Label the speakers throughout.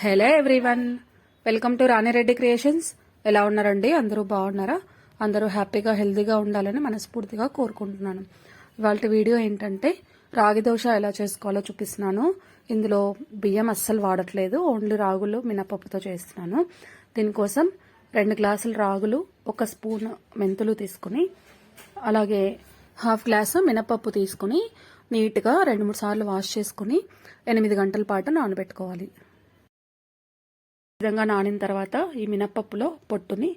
Speaker 1: Hello everyone, welcome to Rani Reddy creations. ఎలా ఉన్నారండి? అందరూ బాగున్నారా? అందరూ హ్యాపీగా హెల్తీగా ఉండాలని మనస్ఫూర్తిగా కోరుకుంటున్నాను. ఇవాళ వీడియో ఏంటంటే రాగి దోశ ఎలా చేసుకోవాలో చూపిస్తున్నాను. ఇందులో బియ్యం అస్సలు వాడట్లేదు, ఓన్లీ రాగులు మినపప్పుతో చేస్తున్నాను. దీనికోసం 2 గ్లాసుల రాగులు, 1 స్పూన్ మెంతులు తీసుకుని, అలాగే 1/2 గ్లాసు మినపప్పు తీసుకుని నీట్గా 2-3 సార్లు వాష్ చేసుకుని 8 గంటల పాటు నానబెట్టుకోవాలి. విధంగా నానిన తర్వాత ఈ మినపప్పులో పొట్టుని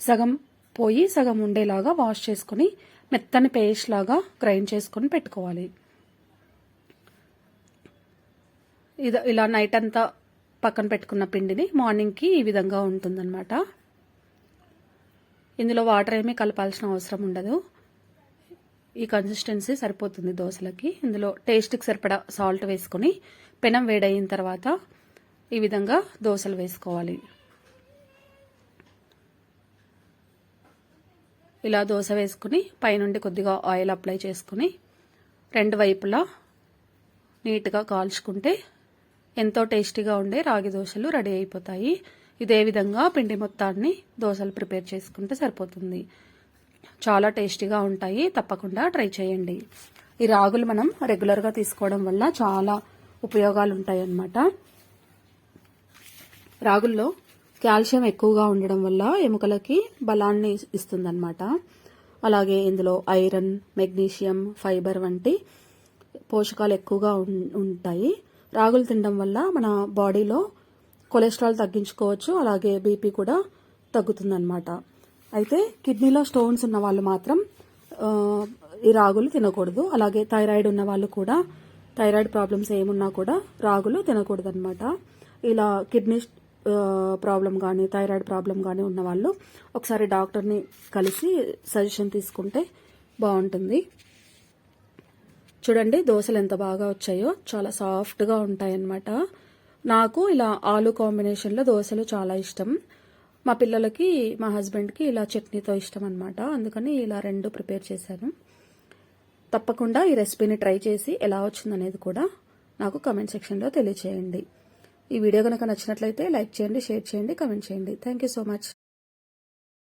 Speaker 1: సగం పోయి సగం ఉండేలాగా వాష్ చేసుకుని మెత్తని పేస్ట్ లాగా గ్రైండ్ చేసుకుని పెట్టుకోవాలి. ఇలా నైట్ అంతా పక్కన పెట్టుకున్న పిండిని మార్నింగ్కి ఈ విధంగా ఉంటుందన్నమాట. ఇందులో వాటర్ ఏమీ కలపాల్సిన అవసరం ఉండదు. ఈ కన్సిస్టెన్సీ సరిపోతుంది దోశలకి. ఇందులో టేస్ట్కి సరిపడా సాల్ట్ వేసుకుని పెనం వేడయిన తర్వాత ఈ విధంగా దోశలు వేసుకోవాలి. ఇలా దోశ వేసుకుని పైనుండి కొద్దిగా ఆయిల్ అప్లై చేసుకుని 2 వైపులా నీట్గా కాల్చుకుంటే ఎంతో టేస్టీగా ఉండే రాగి దోశలు రెడీ అయిపోతాయి. ఇదే విధంగా పిండి మొత్తాన్ని దోశలు ప్రిపేర్ చేసుకుంటే సరిపోతుంది. చాలా టేస్టీగా ఉంటాయి, తప్పకుండా ట్రై చేయండి. ఈ రాగులు మనం రెగ్యులర్గా తీసుకోవడం వల్ల చాలా ఉపయోగాలు ఉంటాయి అన్నమాట. రాగుల్లో కాల్షియం ఎక్కువగా ఉండడం వల్ల ఎముకలకి బలాన్ని ఇస్తుందన్నమాట. అలాగే ఇందులో ఐరన్, మెగ్నీషియం, ఫైబర్ వంటి పోషకాలు ఎక్కువగా ఉంటాయి. రాగులు తినడం వల్ల మన బాడీలో కొలెస్ట్రాల్ తగ్గించుకోవచ్చు, అలాగే బీపీ కూడా తగ్గుతుందన్నమాట. అయితే కిడ్నీలో స్టోన్స్ ఉన్న వాళ్ళు మాత్రం ఈ రాగులు తినకూడదు. అలాగే థైరాయిడ్ ఉన్న వాళ్ళు కూడా, థైరాయిడ్ ప్రాబ్లమ్స్ ఏమున్నా కూడా రాగులు తినకూడదు అనమాట. ఇలా కిడ్నీ ప్రాబ్లం కానీ థైరాయిడ్ ప్రాబ్లం కానీ ఉన్న వాళ్ళు ఒకసారి డాక్టర్ని కలిసి సజెషన్ తీసుకుంటే బాగుంటుంది. చూడండి దోశలు ఎంత బాగా వచ్చాయో, చాలా సాఫ్ట్గా ఉంటాయన్నమాట. నాకు ఇలా ఆలు కాంబినేషన్లో దోశలు చాలా ఇష్టం. మా పిల్లలకి, మా హస్బెండ్కి ఇలా చట్నీతో ఇష్టం అనమాట. అందుకని ఇలా 2 ప్రిపేర్ చేశాను. తప్పకుండా ఈ రెసిపీని ట్రై చేసి ఎలా వచ్చిందనేది కూడా నాకు కమెంట్ సెక్షన్లో తెలియచేయండి. ఈ వీడియో కనుక నచ్చినట్లయితే లైక్ చేయండి, షేర్ చేయండి, కమెంట్ చేయండి. Thank you so much.